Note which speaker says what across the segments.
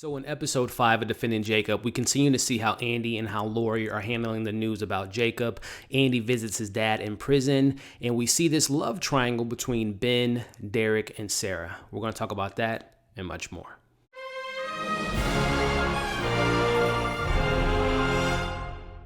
Speaker 1: So in episode 5 of Defending Jacob, we continue to see how Andy and how Lori are handling the news about Jacob. Andy visits his dad in prison, and we see this love triangle between Ben, Derek, and Sarah. We're going to talk about that and much more.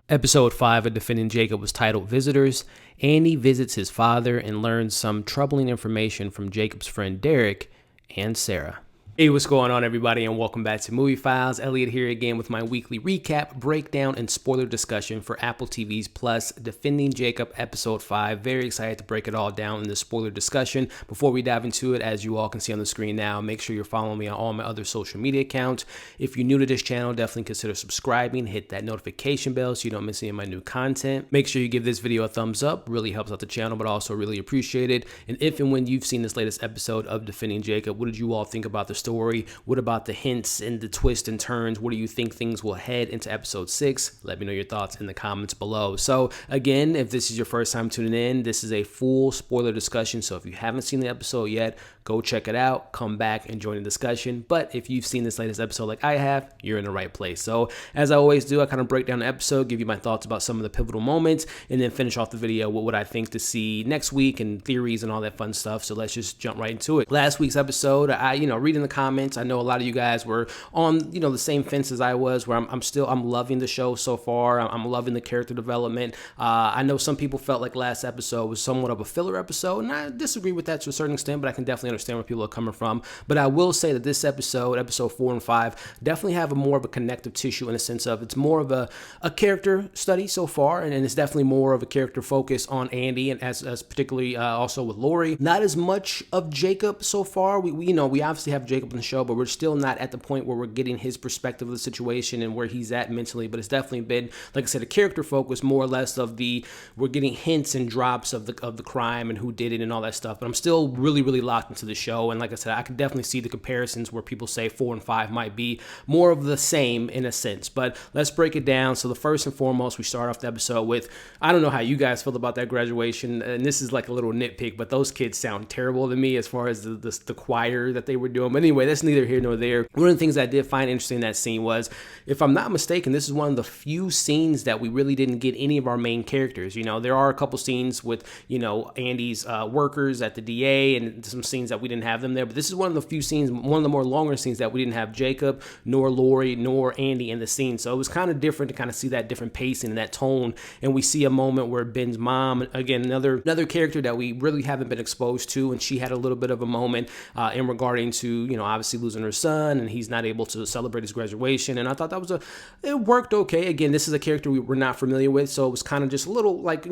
Speaker 1: Episode 5 of Defending Jacob was titled Visitors. Andy visits his father and learns some troubling information from Jacob's friend Derek and Sarah. Hey, what's going on, everybody, and welcome back to Movie Files. Elliot here again with my weekly recap, breakdown, and spoiler discussion for Apple TV's Plus Defending Jacob Episode 5. Very excited to break it all down in the spoiler discussion. Before we dive into it, as you all can see on the screen now, make sure you're following me on all my other social media accounts. If you're new to this channel, definitely consider subscribing. Hit that notification bell so you don't miss any of my new content. Make sure you give this video a thumbs up. Really helps out the channel, but also really appreciate it. And if and when you've seen this latest episode of Defending Jacob, what did you all think about the story? What about the hints and the twists and turns? Where do you think things will head into episode 6? Let me know your thoughts in the comments below. So again, if this is your first time tuning in, this is a full spoiler discussion. So if you haven't seen the episode yet, go check it out, come back and join the discussion. But if you've seen this latest episode like I have, you're in the right place. So as I always do, I kind of break down the episode, give you my thoughts about some of the pivotal moments, and then finish off the video with what I think to see next week and theories and all that fun stuff. So let's just jump right into it. Last week's episode, reading the comments, I know a lot of you guys were on, the same fence as I was, where I'm loving the show so far. I'm loving the character development. I know some people felt like last episode was somewhat of a filler episode, and I disagree with that to a certain extent, but I can definitely understand where people are coming from. But I will say that this episode 4 and 5, definitely have more of a connective tissue in a sense of it's more of a character study so far, and it's definitely more of a character focus on Andy, and as particularly also with Lori. Not as much of Jacob so far. We obviously have Jacob in the show, but we're still not at the point where we're getting his perspective of the situation and where he's at mentally. But it's definitely been, like I said, a character focus more or less of we're getting hints and drops of the crime and who did it and all that stuff. But I'm still really, really locked into the show. And like I said, I can definitely see the comparisons where people say 4 and 5 might be more of the same in a sense. But let's break it down. So the first and foremost, we start off the episode with, I don't know how you guys feel about that graduation. And this is like a little nitpick, but those kids sound terrible to me as far as the choir that they were doing. But anyway, that's neither here nor there. One of the things I did find interesting in that scene was, if I'm not mistaken, this is one of the few scenes that we really didn't get any of our main characters. There are a couple scenes with, Andy's workers at the DA and some scenes that we didn't have them there. But this is one of the few scenes, one of the more longer scenes that we didn't have Jacob, nor Lori, nor Andy in the scene. So it was kind of different to kind of see that different pacing and that tone. And we see a moment where Ben's mom, again, another character that we really haven't been exposed to, and she had a little bit of a moment in regarding to, obviously losing her son, and he's not able to celebrate his graduation. And I thought that it worked okay. Again, this is a character we were not familiar with, so it was kind of just a little like,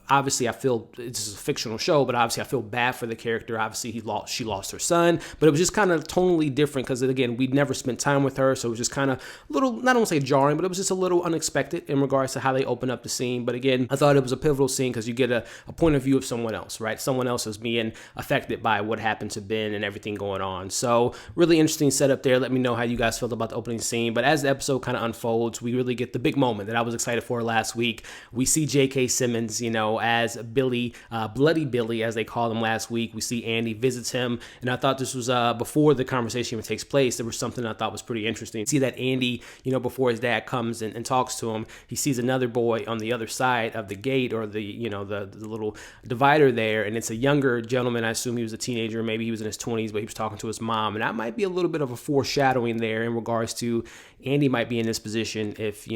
Speaker 1: obviously I feel it's a fictional show, but obviously I feel bad for the character. Obviously she lost her son, but it was just kind of tonally different because, again, we'd never spent time with her, so it was just kind of a little, not want to say jarring, but it was just a little unexpected in regards to how they open up the scene. But again, I thought it was a pivotal scene because you get a point of view of someone else, right? Someone else is being affected by what happened to Ben and everything going on. So really interesting setup there. Let me know how you guys felt about the opening scene. But as the episode kind of unfolds, we really get the big moment that I was excited for last week. We see J.K. Simmons, as Billy, Bloody Billy, as they called him last week. We see Andy visits him, and I thought this was before the conversation even takes place. There was something I thought was pretty interesting. See that Andy, before his dad comes and talks to him, he sees another boy on the other side of the gate, or the little divider there, and it's a younger gentleman. I assume he was a teenager, maybe he was in his 20s, but he was talking to his mom, and that might be a little bit of a foreshadowing there in regards to Andy might be in this position if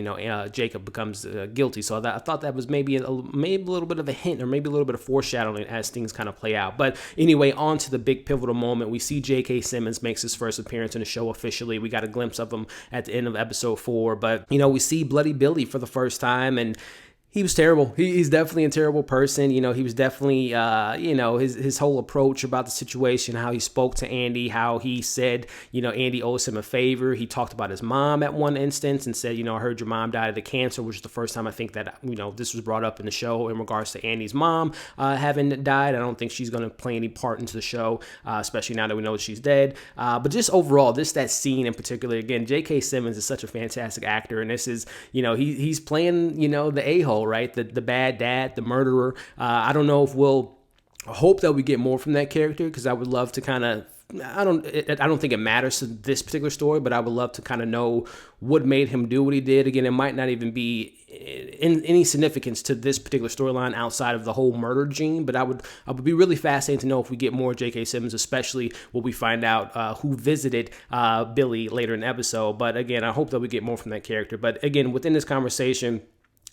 Speaker 1: Jacob becomes guilty. So I thought that was maybe a little bit of a hint, or maybe a little bit of foreshadowing as things kind of play out. But anyway, on to the big pivotal moment. We see J.K. Simmons makes his first appearance in the show officially. We got a glimpse of him at the end of episode 4, but we see Bloody Billy for the first time, and he was terrible. He's definitely a terrible person. He was definitely, his whole approach about the situation, how he spoke to Andy, how he said, Andy owes him a favor. He talked about his mom at one instance and said, I heard your mom died of cancer, which is the first time I think that, this was brought up in the show in regards to Andy's mom having died. I don't think she's going to play any part into the show, especially now that we know that she's dead. But just overall, that scene in particular, again, J.K. Simmons is such a fantastic actor. And this is, he's playing, the a-hole, right? The bad dad, the murderer. I don't know if we'll I hope that we get more from that character, because I would love to kind of I don't think it matters to this particular story, but I would love to kind of know what made him do what he did. Again, it might not even be in any significance to this particular storyline outside of the whole murder gene, but I would be really fascinated to know if we get more J.K. Simmons, especially when we find out who visited Billy later in the episode. But again, I hope that we get more from that character. But again, within this conversation,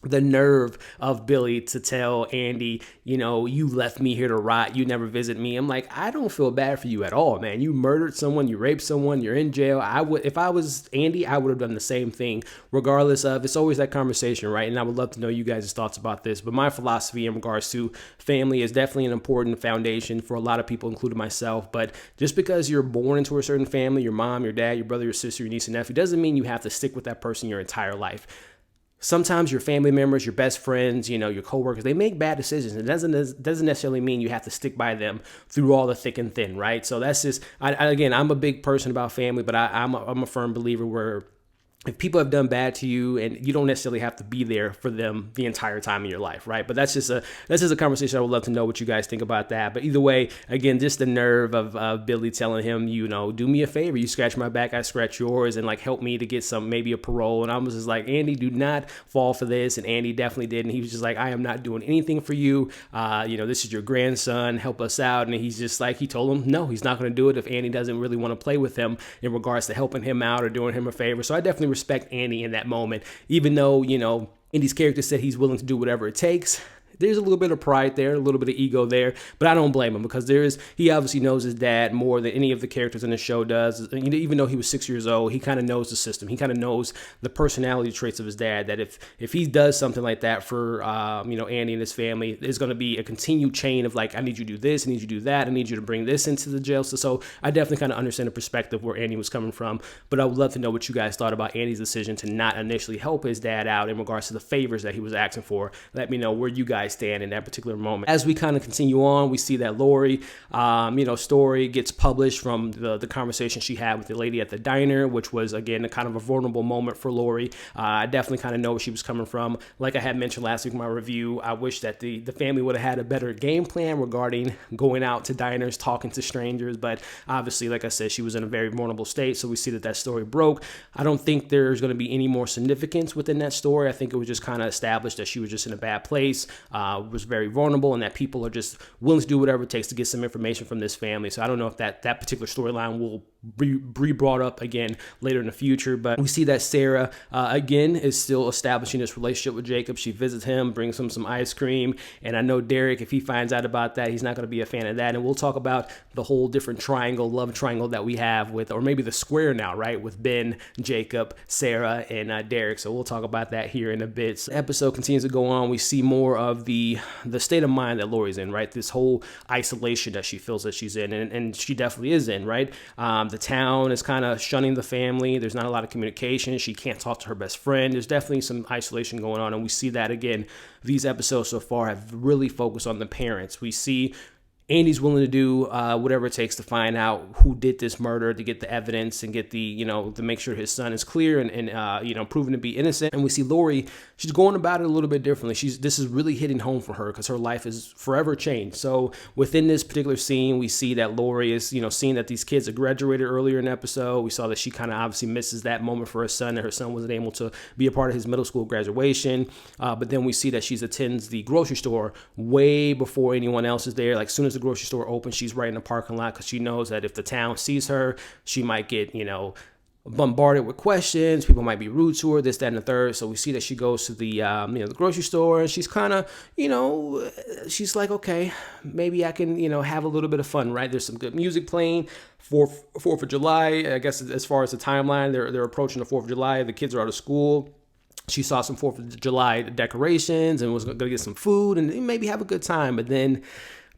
Speaker 1: the nerve of Billy to tell Andy, you left me here to rot. You never visit me. I'm like, I don't feel bad for you at all, man. You murdered someone. You raped someone. You're in jail. If I was Andy, I would have done the same thing, regardless of. It's always that conversation, right? And I would love to know you guys' thoughts about this. But my philosophy in regards to family is definitely an important foundation for a lot of people, including myself. But just because you're born into a certain family, your mom, your dad, your brother, your sister, your niece and nephew, doesn't mean you have to stick with that person your entire life. Sometimes your family members, your best friends, your coworkers, they make bad decisions. It doesn't necessarily mean you have to stick by them through all the thick and thin, right? So that's just, again, I'm a big person about family, but I'm a firm believer where if people have done bad to you, and you don't necessarily have to be there for them the entire time in your life, right? But that's just a conversation. I would love to know what you guys think about that. But either way, again, just the nerve of Billy telling him, do me a favor. You scratch my back, I scratch yours, and help me to get maybe a parole. And I was just like, Andy, do not fall for this. And Andy definitely did. And he was just like, I am not doing anything for you. This is your grandson. Help us out. And he's just like, he told him, no, he's not going to do it if Andy doesn't really want to play with him in regards to helping him out or doing him a favor. So I definitely respect Andy in that moment, even though, Andy's character said he's willing to do whatever it takes. There's a little bit of pride there, a little bit of ego there, but I don't blame him because he obviously knows his dad more than any of the characters in the show does. Even though he was 6 years old, he kind of knows the system. He kind of knows the personality traits of his dad, that if he does something like that for, Andy and his family, there's going to be a continued chain of I need you to do this, I need you to do that, I need you to bring this into the jail. So I definitely kind of understand the perspective where Andy was coming from, but I would love to know what you guys thought about Andy's decision to not initially help his dad out in regards to the favors that he was asking for. Let me know where you guys stand in that particular moment. As we kind of continue on, we see that Lori, story gets published from the conversation she had with the lady at the diner, which was, again, a kind of a vulnerable moment for Lori. I definitely kind of know where she was coming from. Like I had mentioned last week in my review, I wish that the family would have had a better game plan regarding going out to diners, talking to strangers, but obviously, like I said, she was in a very vulnerable state, so we see that story broke. I don't think there's going to be any more significance within that story. I think it was just kind of established that she was just in a bad place, was very vulnerable, and that people are just willing to do whatever it takes to get some information from this family. So I don't know if that particular storyline will be brought up again later in the future, but we see that Sarah again is still establishing this relationship with Jacob. She visits him, brings him some ice cream, and I know Derek, if he finds out about that, he's not going to be a fan of that. And we'll talk about the whole different love triangle that we have with, or maybe the square now, right, with Ben, Jacob, Sarah, and Derek. So we'll talk about that here in a bit. So the episode continues to go on. We see more of the state of mind that Lori's in, right? This whole isolation that she feels that she's in, and she definitely is in, right? The town is kind of shunning the family. There's not a lot of communication. She can't talk to her best friend. There's definitely some isolation going on, and we see that again. These episodes so far have really focused on the parents. We see Andy's willing to do whatever it takes to find out who did this murder, to get the evidence and get to make sure his son is clear and proven to be innocent. And we see Lori, she's going about it a little bit differently. This is really hitting home for her because her life is forever changed. So within this particular scene, we see that Lori is, seeing that these kids have graduated earlier in the episode. We saw that she kind of obviously misses that moment for her son, and her son wasn't able to be a part of his middle school graduation. But then we see that she attends the grocery store way before anyone else is there. Soon as the grocery store opens, she's right in the parking lot because she knows that if the town sees her, she might get, bombarded with questions. People might be rude to her, this, that, and the third. So we see that she goes to the the grocery store, and she's kind of, she's like, okay, maybe I can, have a little bit of fun, right? There's some good music playing. 4th of July, I guess, as far as the timeline, they're approaching the 4th of July. The kids are out of school. She saw some 4th of July decorations and was going to get some food and maybe have a good time. But then,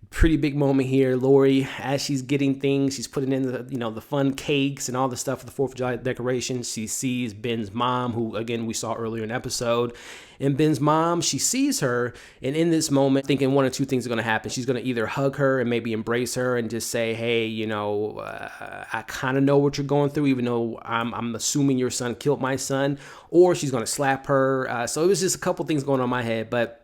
Speaker 1: pretty big moment here. Lori, as she's getting things, she's putting in the fun cakes and all the stuff for the 4th of July decorations. She sees Ben's mom, who again we saw earlier in the episode. And Ben's mom, she sees her, and in this moment, thinking one or two things are going to happen. She's going to either hug her and maybe embrace her and just say, hey, I kind of know what you're going through, even though I'm assuming your son killed my son. Or she's going to slap her. So it was just a couple things going on in my head, but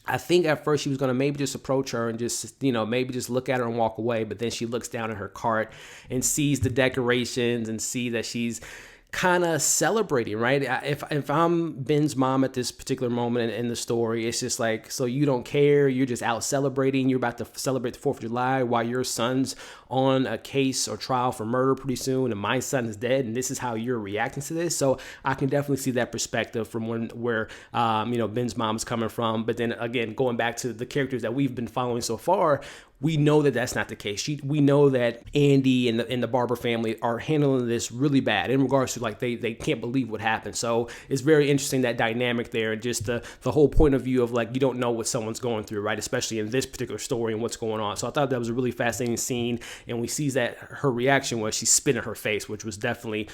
Speaker 1: I think at first she was going to maybe just approach her and just, maybe just look at her and walk away. But then she looks down at her cart and sees the decorations and see that she's kind of celebrating, right? If I'm Ben's mom at this particular moment in the story, it's just like, so you don't care, you're just out celebrating, you're about to celebrate the 4th of July while your son's on a case or trial for murder pretty soon, and my son is dead, and this is how you're reacting to this. So I can definitely see that perspective from where Ben's mom's coming from. But then again, going back to the characters that we've been following so far, we know that that's not the case. We know that Andy and the Barber family are handling this really bad in regards to like they can't believe what happened. So it's very interesting, that dynamic there, and just the whole point of view of like you don't know what someone's going through, right? Especially in this particular story and what's going on. So I thought that was a really fascinating scene, and we see that her reaction was she spit in her face, which was definitely.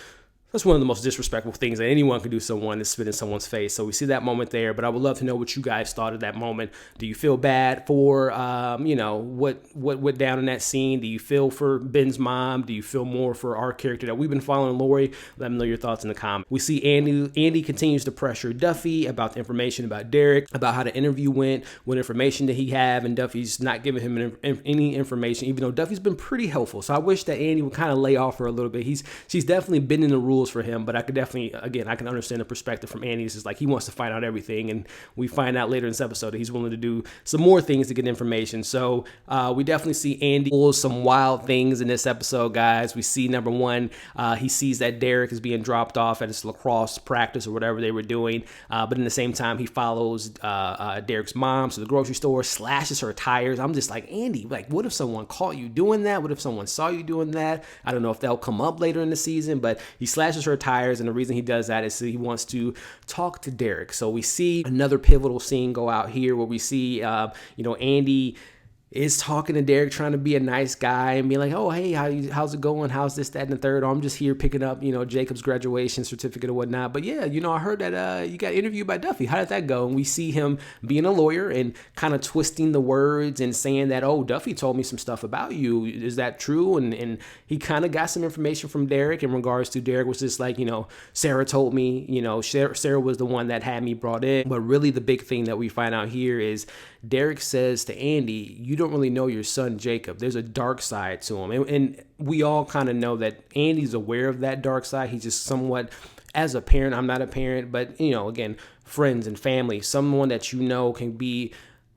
Speaker 1: That's one of the most disrespectful things that anyone could do to someone, is spit in someone's face. So we see that moment there, but I would love to know what you guys thought of that moment. Do you feel bad for, what went down in that scene? Do you feel for Ben's mom? Do you feel more for our character that we've been following, Lori? Let me know your thoughts in the comments. We see Andy continues to pressure Duffy about the information about Derek, about how the interview went, what information did he have, and Duffy's not giving him any information, even though Duffy's been pretty helpful. So I wish that Andy would kind of lay off her a little bit. She's definitely been in the rules for him, but I could definitely, again, I can understand the perspective from Andy. It's just like he wants to find out everything, and we find out later in this episode that he's willing to do some more things to get information. So we definitely see Andy pull some wild things in this episode, guys. We see, number one, he sees that Derek is being dropped off at his lacrosse practice or whatever they were doing, but in the same time, he follows Derek's mom to the grocery store, slashes her tires. I'm just like, Andy, like, what if someone caught you doing that? What if someone saw you doing that? I don't know if that'll come up later in the season, but he slashes her tires, and the reason he does that is he wants to talk to Derek. So we see another pivotal scene go out here where we see Andy is talking to Derek, trying to be a nice guy and being like, oh, hey, how's it going? How's this, that, and the third? Oh, I'm just here picking up, Jacob's graduation certificate or whatnot. But yeah, I heard that you got interviewed by Duffy. How did that go? And we see him being a lawyer and kind of twisting the words and saying that, oh, Duffy told me some stuff about you. Is that true? And he kind of got some information from Derek in regards to Derek was just like, Sarah told me, Sarah was the one that had me brought in. But really the big thing that we find out here is Derek says to Andy, you don't really know your son, Jacob. There's a dark side to him. And we all kind of know that Andy's aware of that dark side. He's just somewhat, as a parent, I'm not a parent, but, again, friends and family, someone that can be,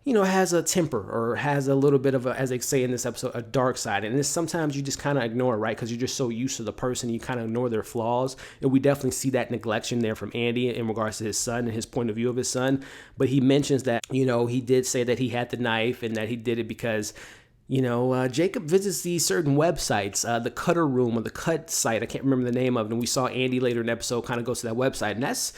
Speaker 1: has a temper or has a little bit of as they say in this episode, a dark side. And this sometimes you just kind of ignore, right? Because you're just so used to the person, you kind of ignore their flaws. And we definitely see that neglection there from Andy in regards to his son and his point of view of his son. But he mentions that, he did say that he had the knife and that he did it because Jacob visits these certain websites, the Cutter Room or the Cut site. I can't remember the name of it. And we saw Andy later in the episode kind of goes to that website. And that's,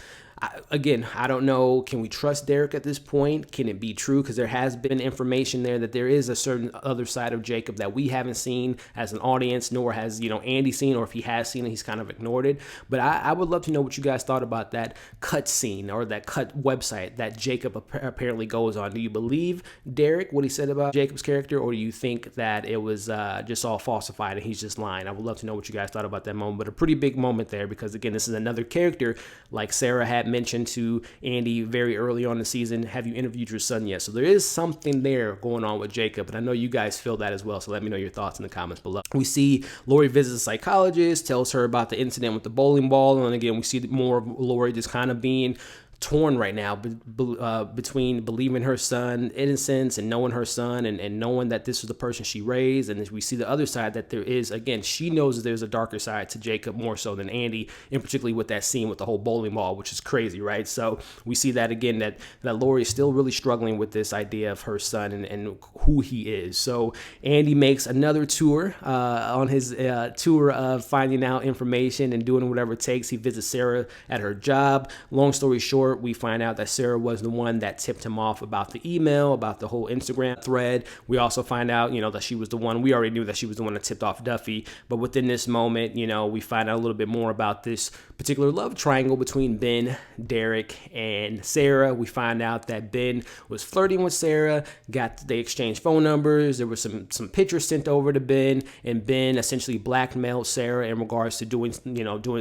Speaker 1: again, I don't know. Can we trust Derek at this point? Can it be true? Because there has been information there that there is a certain other side of Jacob that we haven't seen as an audience, nor has, Andy seen, or if he has seen it, he's kind of ignored it. But I would love to know what you guys thought about that Cut scene or that Cut website that Jacob apparently goes on. Do you believe Derek, what he said about Jacob's character, or do you think that it was just all falsified and he's just lying? I would love to know what you guys thought about that moment, but a pretty big moment there because, again, this is another character like Sarah had mentioned to Andy very early on in the season, have you interviewed your son yet? So there is something there going on with Jacob, and I know you guys feel that as well, so let me know your thoughts in the comments below. We see Lori visits a psychologist, tells her about the incident with the bowling ball, and again, we see more of Lori just kind of being torn right now between believing her son innocence and knowing her son and knowing that this was the person she raised. And we see the other side that there is, again, she knows that there's a darker side to Jacob more so than Andy, and particularly with that scene with the whole bowling ball, which is crazy, right? So we see that again, that Lori is still really struggling with this idea of her son and who he is. So Andy makes another tour on his tour of finding out information and doing whatever it takes. He visits Sarah at her job. Long story short, we find out that Sarah was the one that tipped him off about the email, about the whole Instagram thread. We also find out, that she was the one, we already knew that she was the one that tipped off Duffy. But within this moment, we find out a little bit more about this particular love triangle between Ben, Derek, and Sarah. We find out that Ben was flirting with Sarah, they exchanged phone numbers. There was some pictures sent over to Ben, and Ben essentially blackmailed Sarah in regards to doing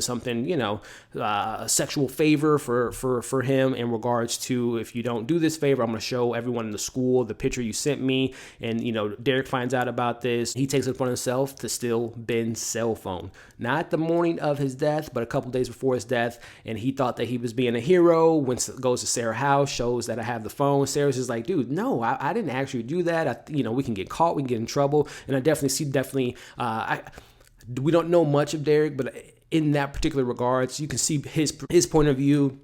Speaker 1: something, a sexual favor for for him in regards to, if you don't do this favor, I'm going to show everyone in the school the picture you sent me. And, Derek finds out about this. He takes it upon himself to steal Ben's cell phone. Not the morning of his death, but a couple days before his death. And he thought that he was being a hero. When goes to Sarah's house, shows that I have the phone. Sarah's just like, dude, no, I didn't actually do that. We can get caught. We can get in trouble. And I definitely we don't know much of Derek, but in that particular regards, you can see his point of view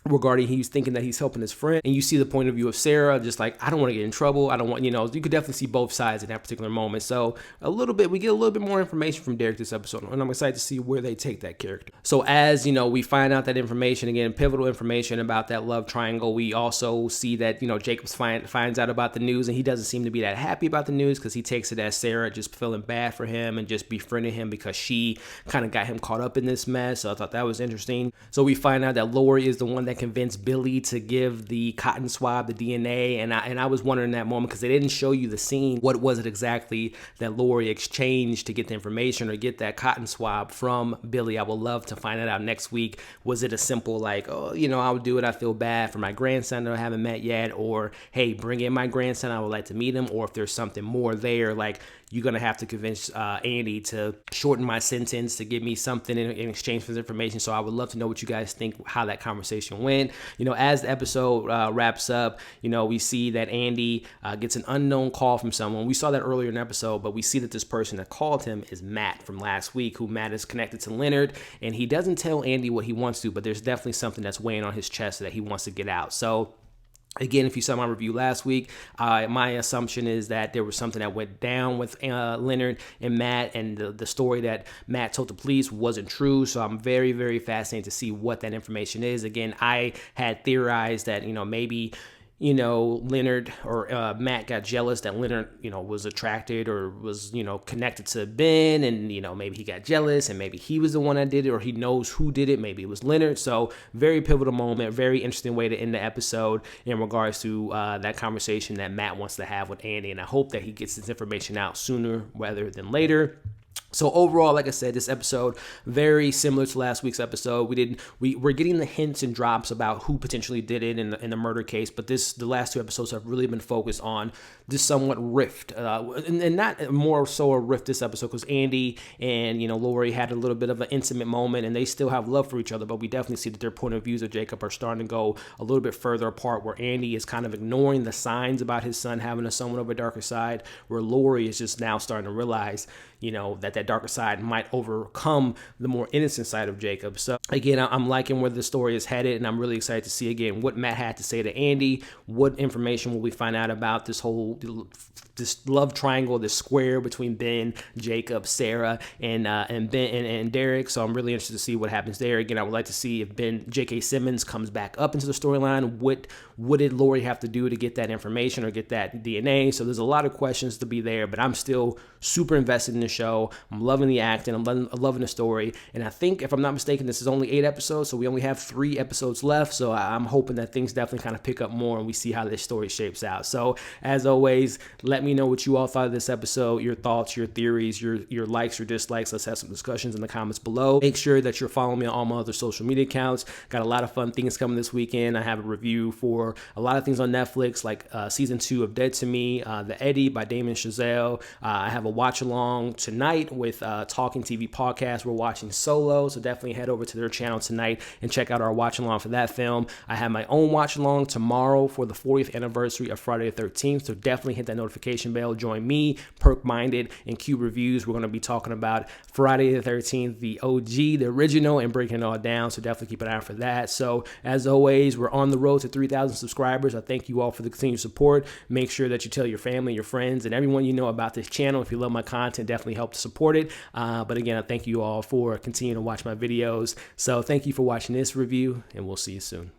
Speaker 1: regarding he's thinking that he's helping his friend, and you see the point of view of Sarah, just like, I don't want to get in trouble. I don't want, you could definitely see both sides in that particular moment. So we get a little bit more information from Derek this episode, and I'm excited to see where they take that character. So as we find out that information, again, pivotal information about that love triangle, we also see that Jacob finds out about the news, and he doesn't seem to be that happy about the news, because he takes it as Sarah just feeling bad for him and just befriending him because she kind of got him caught up in this mess. So I thought that was interesting. So we find out that Lori is the one that convinced Billy to give the cotton swab, the DNA, and I was wondering in that moment, because they didn't show you the scene, what was it exactly that Lori exchanged to get the information or get that cotton swab from Billy. I would love to find that out next week. Was it a simple like, oh, I would do it, I feel bad for my grandson that I haven't met yet, or hey, bring in my grandson, I would like to meet him, or if there's something more there, like you're going to have to convince Andy to shorten my sentence to give me something in exchange for this information. So I would love to know what you guys think, how that conversation went. As the episode wraps up, we see that Andy gets an unknown call from someone. We saw that earlier in the episode, but we see that this person that called him is Matt from last week, who Matt is connected to Leonard, and he doesn't tell Andy what he wants to, but there's definitely something that's weighing on his chest that he wants to get out. So again, if you saw my review last week, my assumption is that there was something that went down with Leonard and Matt, and the story that Matt told the police wasn't true. So I'm very, very fascinated to see what that information is. Again, I had theorized that, maybe Leonard or Matt got jealous that Leonard, was attracted or was, connected to Ben, and, maybe he got jealous and maybe he was the one that did it, or he knows who did it. Maybe it was Leonard. So very pivotal moment, very interesting way to end the episode in regards to that conversation that Matt wants to have with Andy. And I hope that he gets this information out sooner rather than later. So overall, like I said, this episode very similar to last week's episode. We're getting the hints and drops about who potentially did it in the murder case, but the last two episodes have really been focused on this somewhat rift, and not more so a rift this episode, because Andy and Lori had a little bit of an intimate moment, and they still have love for each other, but we definitely see that their point of views of Jacob are starting to go a little bit further apart, where Andy is kind of ignoring the signs about his son having a somewhat of a darker side, where Lori is just now starting to realize that darker side might overcome the more innocent side of Jacob. So again, I'm liking where the story is headed, and I'm really excited to see again what Matt had to say to Andy. What information will we find out about this love triangle, this square between Ben, Jacob, Sarah, and Ben and Derek. So I'm really interested to see what happens there. Again, I would like to see if J.K. Simmons comes back up into the storyline. What did Lori have to do to get that information or get that DNA? So there's a lot of questions to be there, but I'm still super invested in the show. I'm loving the acting. I'm loving the story. And I think, if I'm not mistaken, this is only 8 episodes, so we only have 3 episodes left. So I'm hoping that things definitely kind of pick up more and we see how this story shapes out. So as always, let me know what you all thought of this episode, your thoughts, your theories, your likes, your dislikes. Let's have some discussions in the comments below. Make sure that you're following me on all my other social media accounts. Got a lot of fun things coming this weekend. I have a review for a lot of things on Netflix, like season 2 of Dead to Me, The Eddie by Damon Chazelle. I have a watch along tonight with Talking TV Podcast. We're watching Solo, so definitely head over to their channel tonight and check out our watch along for that film. I have my own watch along tomorrow for the 40th anniversary of Friday the 13th, so definitely hit that notification bell. Join me, Perk Minded, and Q Reviews. We're going to be talking about Friday the 13th, the OG, the original, and breaking it all down, so definitely keep an eye out for that. So as always, we're on the road to 3,000 subscribers. I thank you all for the continued support. Make sure that you tell your family, your friends, and everyone you know about this channel. If you love my content, definitely help to support it. But again, I thank you all for continuing to watch my videos. So thank you for watching this review, and we'll see you soon.